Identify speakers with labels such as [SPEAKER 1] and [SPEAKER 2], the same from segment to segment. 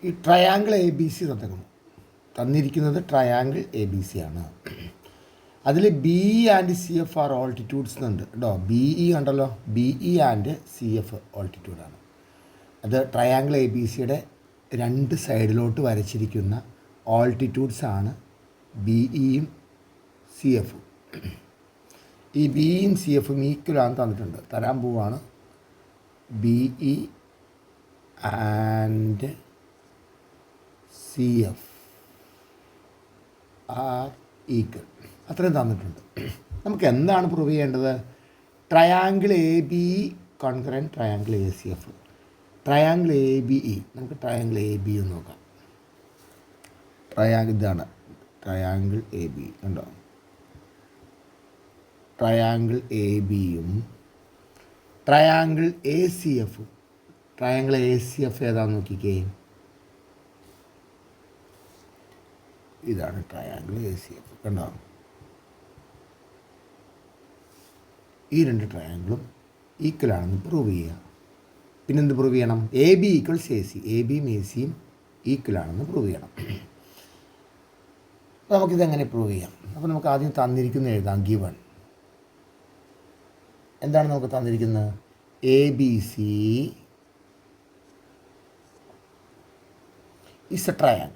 [SPEAKER 1] ഈ triangle A B C തന്നിരിക്കുന്നത് triangle A B C ആണ്. അതിൽ B and C F R altitudes എന്നുണ്ട് കേട്ടോ. ബി ഇ കണ്ടല്ലോ, B E and C F ഓൾട്ടിറ്റ്യൂഡാണ്. അത് ട്രയാങ്കിൾ എ ബി സിയുടെ രണ്ട് സൈഡിലോട്ട് വരച്ചിരിക്കുന്ന ഓൾട്ടിറ്റ്യൂഡ്സാണ് ബി ഇയും സി എഫും. ഈ ബിയും സി എഫും ഈക്വലാന്ന് തന്നിട്ടുണ്ട്. തരാൻ പോവാണ്. B E and C F are equal, അത്രയും തന്നിട്ടുണ്ട്. നമുക്ക് എന്താണ് പ്രൂവ് ചെയ്യേണ്ടത്? Triangle A B concurrent triangle A C F, triangle A B E. നമുക്ക് ട്രയാങ്കിൾ എ ബി എന്ന് നോക്കാം. ഇതാണ് ട്രയാങ്കിൾ എ ബി ഉണ്ടോ? ട്രയാങ്കിൾ എ ബിയും ട്രയാങ്കിൾ എ സി എഫും. ട്രയാങ്കിൾ എ സി എഫ് ഏതാണെന്ന് നോക്കിക്കേ. ഇതാണ് ട്രയാങ്കിൾ എ സി എഫ് കണ്ടോ. ഈ രണ്ട് ട്രയാങ്കിളും ഈക്വലാണെന്ന് പ്രൂവ് ചെയ്യുക. പിന്നെന്ത് പ്രൂവ് ചെയ്യണം? A B equals A C, A ബിയും എ സിയും ഈക്വലാണെന്ന് പ്രൂവ് ചെയ്യണം. അപ്പോൾ നമുക്കിതെങ്ങനെ പ്രൂവ് ചെയ്യാം? അപ്പോൾ നമുക്ക് ആദ്യം തന്നിരിക്കുന്നത് എഴുതാം. ഗിവൺ എന്താണ് നമുക്ക് തന്നിരിക്കുന്നത്? A B C is A triangle.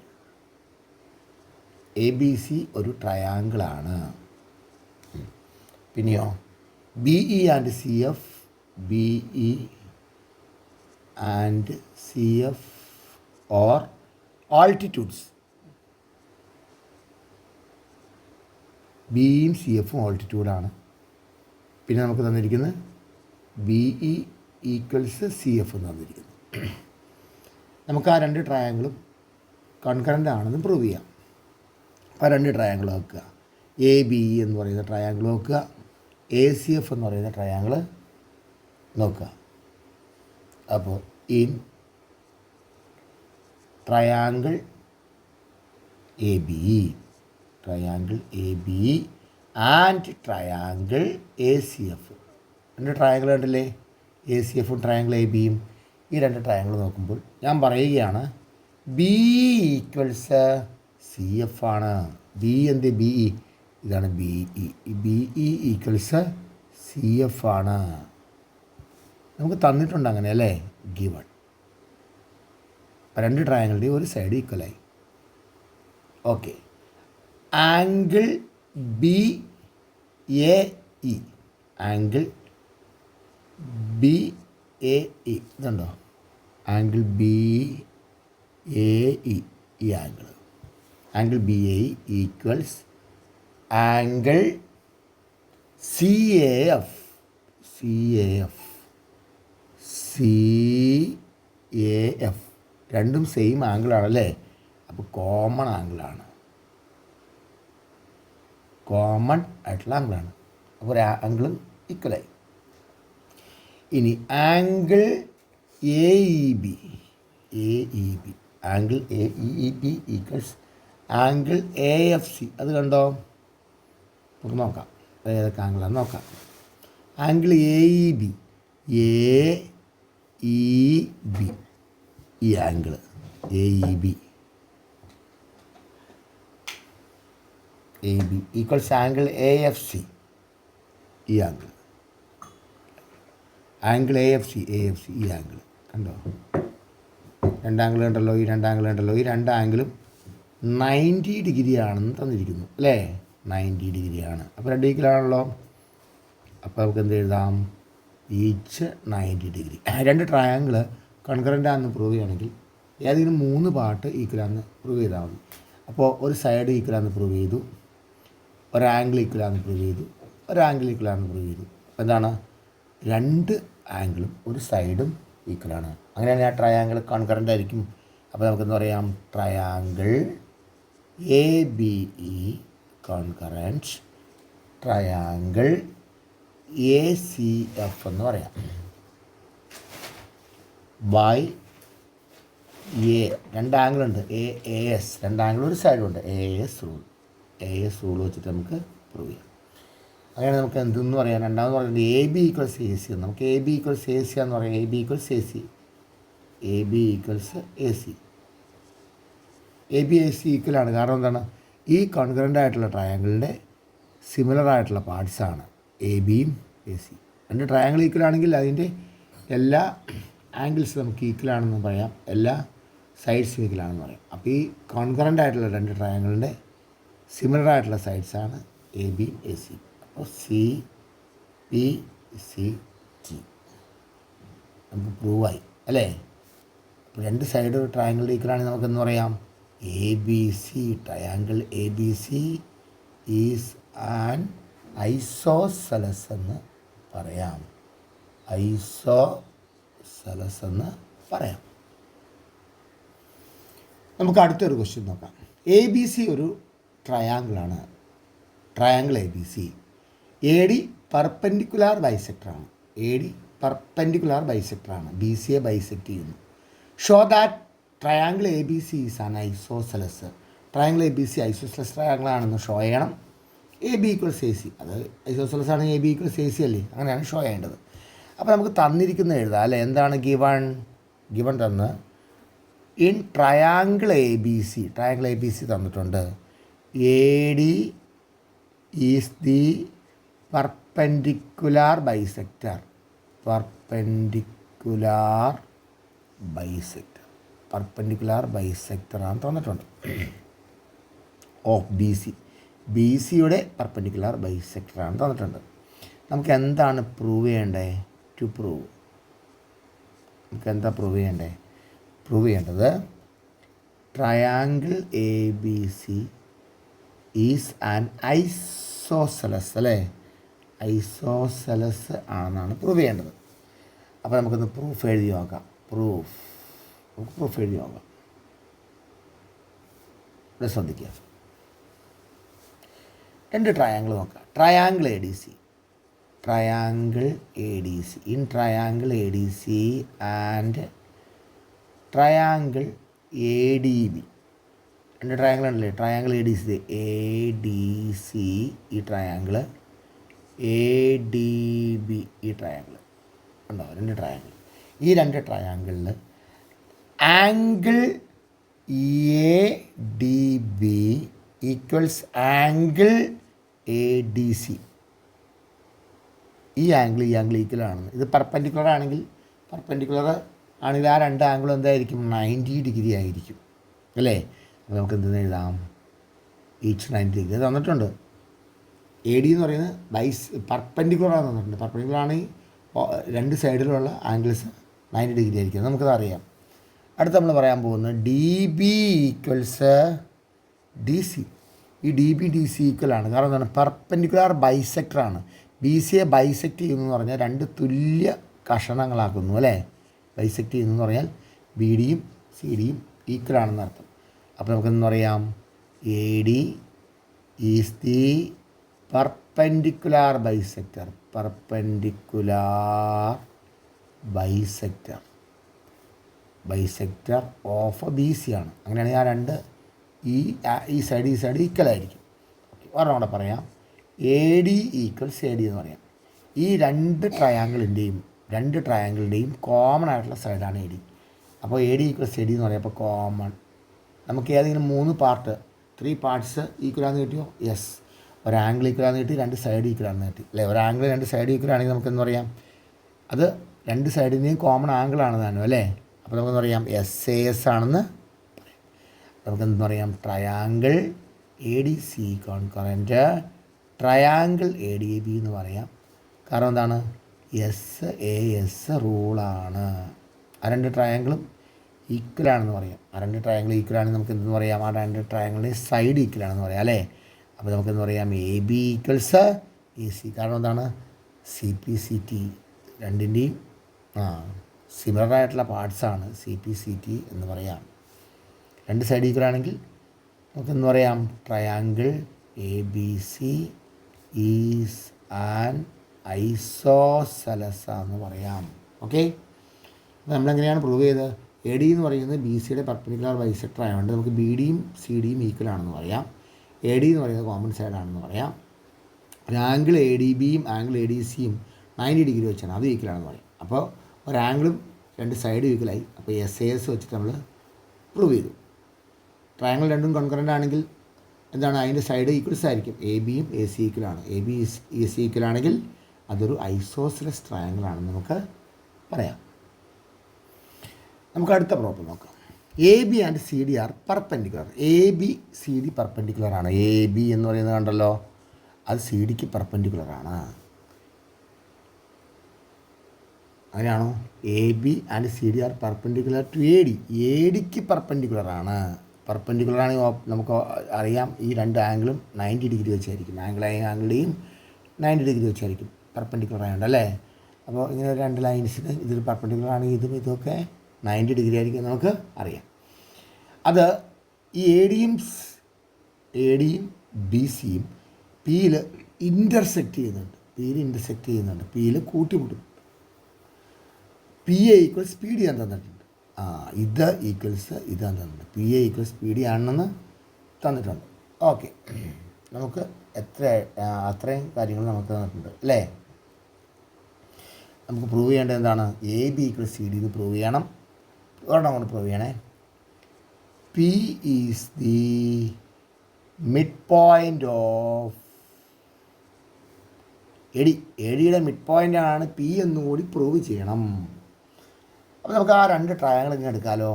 [SPEAKER 1] A B C ഒരു ട്രയാങ്കിളാണ്. പിന്നെയോ B E and C F, B E and C F or altitudes. ബിയും സി എഫും ഓൾട്ടിറ്റ്യൂഡാണ്. പിന്നെ നമുക്ക് തന്നിരിക്കുന്നത് B E equals C F എന്ന് തന്നിരിക്കുന്നു. നമുക്ക് ആ രണ്ട് ട്രയാങ്കിളും കോൺകറൻ്റ് ആണെന്ന് പ്രൂവ് ചെയ്യാം. അപ്പോൾ രണ്ട് ട്രയാങ്കിൾ നോക്കുക. എ ബി ഇ എന്ന് പറയുന്ന ട്രയാങ്കിൾ നോക്കുക, എ സി എഫ് എന്ന് പറയുന്ന ട്രയാങ്കിൾ നോക്കുക. അപ്പോൾ in triangle A B E, triangle A B E and triangle A C F, രണ്ട് ട്രയാങ്കിൾ ഉണ്ടല്ലേ, എ സി എഫും ട്രയാങ്കിൾ എ ബിയും. ഈ രണ്ട് ട്രയാങ്കിൾ നോക്കുമ്പോൾ ഞാൻ പറയുകയാണ് ബി ഈക്വൽസ് സി എഫ് ആണ്. ബി എന്ത്? ബി ഇ, ഇതാണ് B E. B E equals C F ആണ്. നമുക്ക് തന്നിട്ടുണ്ട് അങ്ങനെ അല്ലേ, ഗിവൺ. രണ്ട് ട്രയാങ്കിളുടെ ഒരു സൈഡ് ഈക്വലായി. Okay. Angle B A E, angle B A E ഇതുണ്ടോ? ആംഗിൾ ബി എ ഇ, ഈ angle angle B A E equals angle C A F, C A F, C A F. രണ്ടും same ആംഗിളാണല്ലേ, അപ്പോൾ common ആംഗിളാണ്, common ആയിട്ടുള്ള ആംഗിളാണ്. അപ്പോൾ ഒരു ആംഗിളും ഈക്വലായി. ഇനി angle A E B, A E B, angle A E B equals angle A F C. അത് കണ്ടോ? നമുക്ക് നോക്കാം ഏതൊക്കെ ആംഗിളാണെന്ന് നോക്കാം. Angle A E B, A E B, ഈ angle A E B, A B equals angle A F C, ഈ angle angle A F C, A F C, ഈ ആംഗിൾ കണ്ടോ? രണ്ടാംഗിൾ ഉണ്ടല്ലോ, ഈ രണ്ടാംഗിൾ ഉണ്ടല്ലോ, ഈ രണ്ട് ആംഗിളും 90 ഡിഗ്രി ആണെന്ന് തന്നിരിക്കുന്നു അല്ലേ, 90 ഡിഗ്രിയാണ്. അപ്പോൾ രണ്ട് ഈക്വലാണല്ലോ. അപ്പോൾ നമുക്ക് എന്ത് എഴുതാം? Each 90 degree. രണ്ട് ട്രയാങ്കിൾ കൺകറൻ്റ് ആണെന്ന് പ്രൂവ് ചെയ്യുകയാണെങ്കിൽ ഏതെങ്കിലും 3 പാർട്ട് ഈക്വലാണെന്ന് പ്രൂവ് ചെയ്താൽ മതി. അപ്പോൾ ഒരു സൈഡ് ഈക്വലാണെന്ന് പ്രൂവ് ചെയ്തു, ഒരു ആംഗിൾ ഈക്വലാണെന്ന് പ്രൂവ് ചെയ്തു, ഒരു ആംഗിൾ ഈക്വലാണെന്ന് പ്രൂവ് ചെയ്തു. അപ്പോൾ എന്താണ്? രണ്ട് ആംഗിളും ഒരു സൈഡും ഈക്വലാണ്. അങ്ങനെയാണെങ്കിൽ ആ ട്രയാങ്കിൾ കോൺകറൻ്റ് ആയിരിക്കും. അപ്പോൾ നമുക്കെന്ന് പറയാം triangle A B E concurrent triangle A C F എന്ന് പറയാം. ബൈ എ, രണ്ട് ആംഗിളുണ്ട്, എ എ എസ്, രണ്ട് ആംഗിൾ ഒരു സൈഡുണ്ട്, എ എസ് റൂൾ വെച്ചിട്ട് നമുക്ക് പ്രൂവ് ചെയ്യാം. അങ്ങനെ നമുക്ക് എന്തെന്ന് പറയാം? രണ്ടാമത് പറയുന്നത് A B equals A C. നമുക്ക് A B equals A C എന്ന് പറയാം. A B equals A C, A B equals A C. A B A C ഈക്വലാണ്. കാരണം എന്താണ്, ഈ കോൺഗ്രൻ്റ് ആയിട്ടുള്ള ട്രയാങ്കിളിൻ്റെ സിമിലർ ആയിട്ടുള്ള പാർട്സാണ് എ ബിയും എ സി. രണ്ട് ട്രയാങ്കിൾ ഈക്വലാണെങ്കിൽ അതിൻ്റെ എല്ലാ ആംഗിൾസ് നമുക്ക് ഈക്വലാണെന്ന് പറയാം, എല്ലാ സൈഡ്സും ഈക്വലാണെന്ന് പറയാം. അപ്പോൾ ഈ കോൺഗ്രൻ്റ് ആയിട്ടുള്ള രണ്ട് ട്രയാങ്കിളിൻ്റെ സിമിലർ ആയിട്ടുള്ള സൈഡ്സാണ് എ ബിയും എ സി. അപ്പോൾ സി ബി സി ടി നമുക്ക് പ്രൂവായി അല്ലേ. അപ്പോൾ രണ്ട് സൈഡ് ട്രയാങ്കിളിൻ്റെ ഈക്വലാണെങ്കിൽ നമുക്കെന്ന് പറയാം A B C triangle A B C is an isosceles എന്ന് പറയാം. ഐസോസെലസ് എന്ന് പറയാം. നമുക്ക് അടുത്തൊരു ക്വസ്റ്റ്യൻ നോക്കാം. എ ബി സി ഒരു ട്രയാങ്കിളാണ്. Triangle A B C A D perpendicular ബൈസെക്ടറാണ്. എ ഡി പെർപെൻഡിക്കുലാർ ബൈസെക്ടറാണ്, ബി സിയെ ബൈസെക്ട് ചെയ്യുന്നു. Show that triangle A B C is an isosceles. Triangle A B C isosceles ട്രയാങ്കിളാണെന്ന് ഷോ ചെയ്യണം. A B equals A C, അത് isosceles ആണെങ്കിൽ A B equals A C അല്ലേ, അങ്ങനെയാണ് show ചെയ്യേണ്ടത്. അപ്പോൾ നമുക്ക് തന്നിരിക്കുന്നത് എഴുതാം അല്ലേ. എന്താണ് ഗിവൺ തന്ന് in triangle A B C, triangle A B C തന്നിട്ടുണ്ട്. A D is the perpendicular bisector. Perpendicular ബൈസെക്ടറാണ് തന്നിട്ടുണ്ട് ഓഫ് ബി സി. ബി സിയുടെ പെർപെൻഡിക്കുലാർ ബൈസെക്ടറാണ് തന്നിട്ടുണ്ട്. നമുക്ക് എന്താണ് പ്രൂവ് ചെയ്യേണ്ടത്? നമുക്ക് എന്താ പ്രൂവ് ചെയ്യേണ്ടത് triangle A B C is an isosceles അല്ലേ. ഐസോസെലസ് ആണെന്നാണ് പ്രൂവ് ചെയ്യേണ്ടത്. അപ്പോൾ നമുക്കൊന്ന് പ്രൂഫ് എഴുതി നോക്കാം. പ്രൂഫ് എഴുതി നോക്കാം. ഇവിടെ ശ്രദ്ധിക്കുക, രണ്ട് ട്രയാങ്കിൾ നോക്കാം. Triangle A D C in triangle A D C and triangle A D B. രണ്ട് ട്രയാങ്കിൾ ഉണ്ടല്ലേ, ട്രയാങ്കിൾ എ ഡി സി ഈ ട്രയാങ്കിൾ, എ ഡി ബി ഈ ട്രയാങ്കിൾ ഉണ്ടോ, രണ്ട് ട്രയാങ്കിൾ. ഈ രണ്ട് ട്രയാങ്കിളിൽ angle A D B equals angle A D C. ഈ ആംഗിൾ ഈക്വലാണെന്ന്. ഇത് പെർപെൻഡിക്കുലർ ആണെങ്കിൽ ആ രണ്ട് ആംഗിളും എന്തായിരിക്കും? 90 ഡിഗ്രി ആയിരിക്കും അല്ലേ. അപ്പോൾ നമുക്ക് എന്തെന്ന് എഴുതാം? ഈച്ച് 90 ഡിഗ്രി തന്നിട്ടുണ്ട്. എ ഡി എന്ന് പറയുന്നത് പെർപെൻഡിക്കുലറാണ് തന്നിട്ടുണ്ട്. പെർപെൻഡിക്കുലർ ആണെങ്കിൽ രണ്ട് സൈഡിലുള്ള ആംഗിൾസ് 90 ഡിഗ്രി ആയിരിക്കും, നമുക്കത് അറിയാം. അടുത്ത് നമ്മൾ പറയാൻ പോകുന്നത് D B equals D C. ഈ ഡി ബി ഡി സി ഈക്വലാണ്. കാരണം എന്താണ്? പെർപെൻഡിക്കുലാർ ബൈസെക്ടറാണ്. ബി സിയെ ബൈസെക്ട് ചെയ്യുന്നു എന്ന് പറഞ്ഞാൽ രണ്ട് തുല്യ കഷണങ്ങളാക്കുന്നു അല്ലേ. ബൈസെക്ട് ചെയ്യുന്നു എന്ന് പറഞ്ഞാൽ ബി ഡിയും സി ഡിയും ഈക്വലാണെന്ന് അർത്ഥം. അപ്പോൾ നമുക്കെന്ന് പറയാം A D is the perpendicular bisector of B C ആണ്. അങ്ങനെയാണെങ്കിൽ ആ രണ്ട് ഈ സൈഡ് ഈക്വലായിരിക്കും. ഒരെണ്ണം കൂടെ പറയാം, A D equals A D എന്ന് പറയാം. ഈ രണ്ട് ട്രയാങ്കിളിൻ്റെയും കോമൺ ആയിട്ടുള്ള സൈഡാണ് എ ഡി. അപ്പോൾ A D equals A D എന്ന് പറയാം. അപ്പോൾ കോമൺ നമുക്ക് ഏതെങ്കിലും 3 പാർട്സ് ഈക്വലാന്ന് കിട്ടിയോ? യെസ്. ഒരു ആംഗിൾ ഈക്വലാന്ന് കിട്ടി, രണ്ട് സൈഡ് ഈക്വലാന്ന് കിട്ടി അല്ലേ. ഒരു ആംഗിൾ രണ്ട് സൈഡ് ഈക്വലാണെങ്കിൽ നമുക്കെന്ന് പറയാം അത് രണ്ട് സൈഡിൻ്റെയും കോമൺ ആംഗിളാണ് താനും അല്ലേ. അപ്പോൾ നമുക്കെന്ന് പറയാം SAS ആണെന്ന് പറയാം. നമുക്കെന്ന് പറയാം triangle A D C concurrent triangle A D B എന്ന് പറയാം. കാരണം എന്താണ്? SAS റൂളാണ്. ആ രണ്ട് ട്രയാങ്കിളും ഈക്വലാണെന്ന് പറയാം. ആ രണ്ട് ട്രയാങ്കിൾ ഈക്വലാണെങ്കിൽ നമുക്ക് എന്തെന്ന് പറയാം? ആ രണ്ട് ട്രയാങ്കിളിൻ്റെ സൈഡ് ഈക്വലാണെന്ന് പറയാം അല്ലേ. അപ്പോൾ നമുക്കെന്ന് പറയാം A B equals A C. കാരണം എന്താണ്? സി പി സി ടി രണ്ടിൻ്റെയും സിമിലറായിട്ടുള്ള പാർട്സാണ് സി പി സി ടി എന്ന് പറയാം. രണ്ട് സൈഡ് ഈക്വലാണെങ്കിൽ നമുക്കെന്ന് പറയാം triangle A B C is an isosceles എന്ന് പറയാം. ഓക്കെ. അപ്പോൾ നമ്മളെങ്ങനെയാണ് പ്രൂവ് ചെയ്തത്? എ ഡി എന്ന് പറയുന്നത് ബി സിയുടെ പെർപെൻഡിക്കുലാർ ബൈസെക്ടർ ആയതുകൊണ്ട് നമുക്ക് ബി ഡിയും സി ഡിയും ഈക്വൽ ആണെന്ന് പറയാം. എ ഡി എന്ന് പറയുന്നത് കോമൺ സൈഡാണെന്ന് പറയാം. ഒരു ആംഗിൾ എ ഡി ബിയും ആംഗിൾ എ ഡി സിയും 90 ഡിഗ്രി വെച്ചാണ്, അത് ഈക്വലാണെന്ന് പറയും. അപ്പോൾ ഒരു ആംഗിളും രണ്ട് സൈഡും ഈക്വലായി. അപ്പോൾ SAS വെച്ചിട്ട് നമ്മൾ പ്രൂവ് ചെയ്തു. ട്രയാങ്കിൾ രണ്ടും കോൺകറൻ്റ് ആണെങ്കിൽ എന്താണ് അതിൻ്റെ സൈഡ് ഈക്വൽസ് ആയിരിക്കും. എ ബിയും എ സി ഈക്വലാണ്. എ ബി എ സി ഈക്വലാണെങ്കിൽ അതൊരു ഐസോസിലസ് ട്രയാങ്കിൾ ആണെന്ന് നമുക്ക് പറയാം. നമുക്ക് അടുത്ത പ്രോബ്ലം നോക്കാം. A B and C D are perpendicular. A B C D perpendicular ആണ്. എ ബി എന്ന് പറയുന്നത് കണ്ടല്ലോ, അത് സി ഡിക്ക് പെർപെൻഡിക്കുലർ ആണ്. അങ്ങനെയാണോ? A B and C D are perpendicular to A D. A ഡിക്ക് പെർപെൻഡിക്കുലർ ആണ്. പെർപെൻഡിക്കുലർ ആണെങ്കിൽ നമുക്ക് അറിയാം ഈ രണ്ട് ആംഗിളും 90 ഡിഗ്രി വെച്ചായിരിക്കും. ആംഗിളുടെയും 90 ഡിഗ്രി വെച്ചായിരിക്കും പെർപെൻഡിക്കുലർ ആയതുകൊണ്ട് അല്ലേ. അപ്പോൾ ഇങ്ങനെ രണ്ട് ലൈൻസിന് ഇതിൽ പെർപെൻഡിക്കുലർ ആണെങ്കിൽ ഇതൊക്കെ 90 ഡിഗ്രി ആയിരിക്കും നമുക്ക് അറിയാം. അത് ഈ എ ഡിയും ബി സിയും പിയിൽ ഇൻ്റർസെക്റ്റ് ചെയ്യുന്നുണ്ട്. പിയിൽ കൂട്ടിമുട്ടും. P A equals P D എന്ന് തന്നിട്ടുണ്ട്. ഇത് ഈക്വൽസ് ഇതാന്ന് തന്നിട്ടുണ്ട്. P A equals P D ആണെന്ന് തന്നിട്ടുണ്ട്. ഓക്കെ, നമുക്ക് അത്രയും കാര്യങ്ങൾ നമുക്ക് തന്നിട്ടുണ്ട് അല്ലേ. നമുക്ക് പ്രൂവ് ചെയ്യേണ്ടത് എന്താണ്? A B equals C D എന്ന് പ്രൂവ് ചെയ്യണം. ഒരെണ്ണം കൊണ്ട് പ്രൂവ് ചെയ്യണേ. P is the mid point of A D. A ഡിയുടെ മിഡ് പോയിൻ്റാണ് പി എന്നുകൂടി പ്രൂവ് ചെയ്യണം. അപ്പോൾ നമുക്ക് ആ രണ്ട് ട്രയാങ്കിൾ ഇങ്ങനെ എടുക്കാമല്ലോ.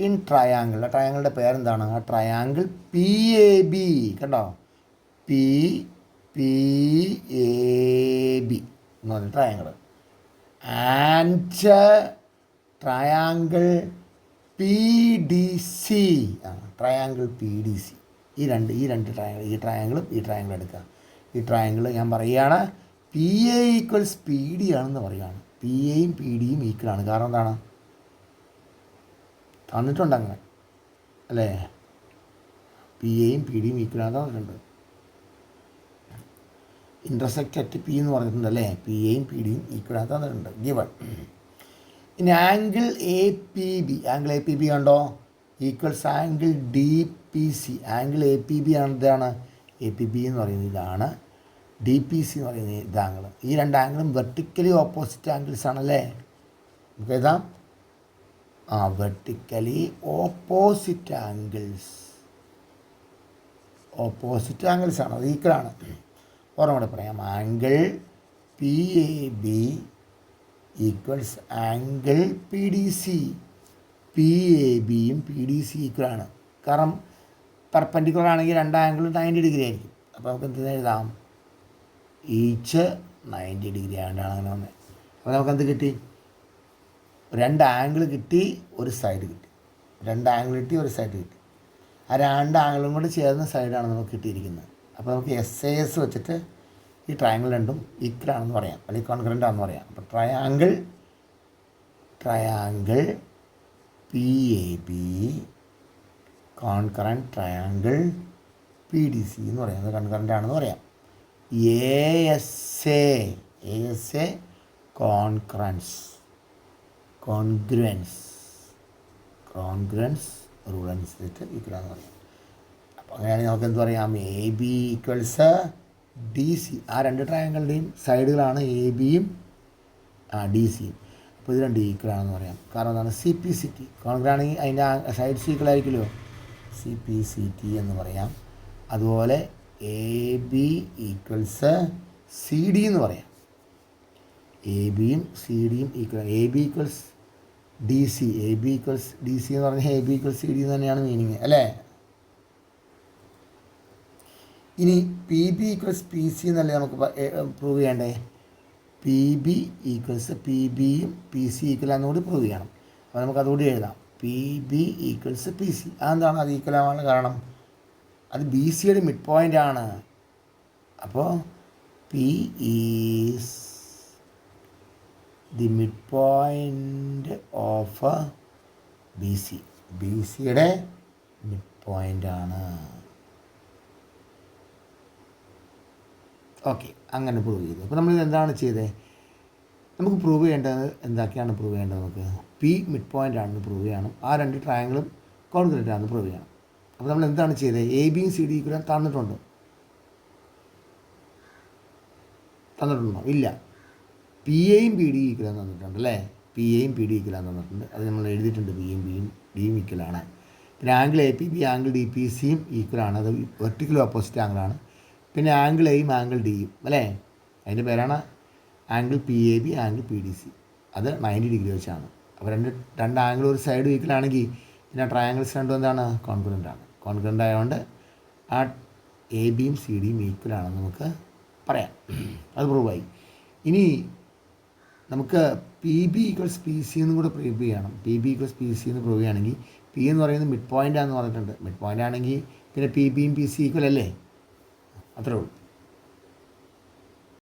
[SPEAKER 1] ഇൻ ട്രയാങ്കിളുടെ പേരെന്താണ്? ആ ട്രയാങ്കിൾ പി എ ബി. കണ്ടോ, പി എ ബി എന്ന് പറഞ്ഞ triangle and triangle P D C. Triangle P D C. ഈ രണ്ട് ട്രയാങ്കിൾ, ഈ ട്രയാങ്കിൾ എടുക്കുക. ഈ ട്രയാങ്കിൾ ഞാൻ പറയുകയാണ് P A equals P D ആണെന്ന് പറയുകയാണ്. പി എയും പി ഡിയും ഈക്വലാണ്. കാരണം എന്താണ്? തന്നിട്ടുണ്ട് അങ്ങനെ അല്ലേ. പി എയും പി ഡിയും ഈക്വലാണെന്ന് തന്നിട്ടുണ്ട്. ഇൻ്റർസെക്റ്റ് അറ്റ് പി എന്ന് പറഞ്ഞിട്ടുണ്ട് അല്ലേ. പി എയും പി ഡിയും ഈക്വലാണെന്ന് തന്നിട്ടുണ്ട്. ഗിവൺ. ഇനി ആംഗിൾ എ പി ബി കണ്ടോ, equals angle D P C. Angle A P B ആണ്. ഇതാണ് എ പി ബി എന്ന് പറയുന്നത്. ഇതാണ് ഡി പി സി എന്ന് പറയുന്നത്. ഇത് ആംഗിൾ. ഈ രണ്ട് ആംഗിളും വെർട്ടിക്കലി ഓപ്പോസിറ്റ് ആംഗിൾസ് ആണല്ലേ. നമുക്ക് എഴുതാം. വെർട്ടിക്കലി ഓപ്പോസിറ്റ് ആംഗിൾസ് ആണ്. അത് ഈക്വലാണ്. ഓർമ്മ പറയാം. Angle P A B equals angle P D C. P A ബിയും പി ഡി സി ഈക്വലാണ്. കാരണം പെർപെൻഡിക്കുലർ ആണെങ്കിൽ രണ്ട് ആംഗിളും 90 ഡിഗ്രി ആയിരിക്കും. അപ്പോൾ നമുക്ക് എന്ത് എഴുതാം? ഈച്ച് 90 ഡിഗ്രി ആയതുകൊണ്ടാണ് അങ്ങനെ വന്നത്. അപ്പോൾ നമുക്കെന്ത് കിട്ടി? രണ്ട് ആംഗിൾ കിട്ടി, ഒരു സൈഡ് കിട്ടി. ആ രണ്ട് ആംഗിളും കൂടി ചേർന്ന സൈഡാണ് നമുക്ക് കിട്ടിയിരിക്കുന്നത്. അപ്പോൾ നമുക്ക് SAS വെച്ചിട്ട് ഈ ട്രയാങ്കിൾ രണ്ടും ഈക്വൽ ആണെന്ന് പറയാം, അല്ലെങ്കിൽ കോൺകറൻ്റ് ആണെന്ന് പറയാം. അപ്പോൾ triangle P A B concurrent triangle P D C എന്ന് പറയുന്നത് കോൺകറൻ്റ് ആണെന്ന് പറയാം. ASA കോൺഗ്രൻസ് റൂൾ അനുസരിച്ച് ഈക്വലാന്ന് പറയാം. അപ്പോൾ അങ്ങനെയാണെങ്കിൽ നമുക്ക് എന്ത് പറയാം? A B equals D C. ആ രണ്ട് ട്രയാങ്കിളുടെയും സൈഡുകളാണ് എ ബിയും ഡി സിയും. അപ്പോൾ ഇത് രണ്ട് ഈക്വലാണെന്ന് പറയാം. കാരണം എന്താണ്? CPCT കോൺഗ്രൻ്റ് അതിൻ്റെ സൈഡ്സ് ഈക്വൽ ആയിരിക്കുമല്ലോ. CPCT എന്ന് പറയാം. അതുപോലെ A B equals C D എന്ന് പറയാം. എ ബിയും സി ഡിയും equal. A B equals D C. A B equals D C എന്ന് പറഞ്ഞാൽ A B equals C D തന്നെയാണ് മീനിങ് അല്ലേ. ഇനി P B equals P C എന്നല്ലേ നമുക്ക് പ്രൂവ് ചെയ്യണ്ടേ. പി ബി ഈക്വൽസ് പി ബിയും പി സി ഈക്വൽ എന്നുകൂടി പ്രൂവ് ചെയ്യണം. അപ്പോൾ നമുക്ക് അതുകൂടി എഴുതാം. P B equals P C. അതെന്താണ് അത് ഈക്വൽ ആവാനുള്ള കാരണം? അത് ബി സിയുടെ മിഡ് പോയിൻ്റ് ആണ്. അപ്പോൾ P is the mid point of B C. B സിയുടെ മിഡ് പോയിൻ്റ് ആണ്. ഓക്കെ, അങ്ങനെ പ്രൂവ് ചെയ്തു. അപ്പോൾ നമ്മളിത് എന്താണ് ചെയ്തത്? നമുക്ക് പ്രൂവ് ചെയ്യേണ്ടത് എന്തൊക്കെയാണ് പ്രൂവ് ചെയ്യേണ്ടത്? നമുക്ക് പി മിഡ് പോയിൻ്റ് ആണെന്ന് പ്രൂവ് ചെയ്യണം. ആ രണ്ട് ട്രയാങ്കിളും കോൺഗ്രൻ്റ് ആണെന്ന് പ്രൂവ് ചെയ്യണം. അപ്പോൾ നമ്മൾ എന്താണ് ചെയ്തത്? എ ബിയും സി ഡി ഈക്വൽ തന്നിട്ടുണ്ടോ? ഇല്ല. പി എയും പി ഡി ഈക്വൽ തന്നിട്ടുണ്ട് അല്ലേ. പി എയും പി ഡി ഈക്വൽ തന്നിട്ടുണ്ട്. അത് നമ്മൾ എഴുതിയിട്ടുണ്ട്. പി എയും പിയും ഡിയും ഈക്വലാണ്. പിന്നെ angle A P B angle D P സിയും ഈക്വലാണ്. അത് വെർട്ടിക്കൽ ഓപ്പോസിറ്റ് ആംഗിളാണ്. പിന്നെ ആംഗിൾ എയും ആംഗിൾ ഡിയും അല്ലേ, അതിൻ്റെ പേരാണ് angle P A B angle P D C. അത് 90 ഡിഗ്രി വെച്ചാണ്. അപ്പോൾ രണ്ട് ആംഗിൾ ഒരു സൈഡ് ഈക്വലാണെങ്കിൽ പിന്നെ ട്രയാങ്കിൾസ് രണ്ടും എന്താണ്, കോൺഗ്രൻ്റ് ആണ്. കോൺഗ്രൻ്റ് ആയതുകൊണ്ട് ആ എ ബിയും സി ഡിയും ഈക്വലാണെന്ന് നമുക്ക് പറയാം. അത് പ്രൂവായി. ഇനി നമുക്ക് P B equals P C എന്നും കൂടെ പ്രൂവ് ചെയ്യണം. P B equals P C എന്ന് പ്രൂവ് ചെയ്യുകയാണെങ്കിൽ പി എന്ന് പറയുന്നത് മിഡ് പോയിൻ്റാണെന്ന് പറഞ്ഞിട്ടുണ്ട്. മിഡ് പോയിൻ്റ് ആണെങ്കിൽ പിന്നെ പി ബിയും പി സി ഈക്വൽ അല്ലേ, അത്രേ ഉള്ളൂ.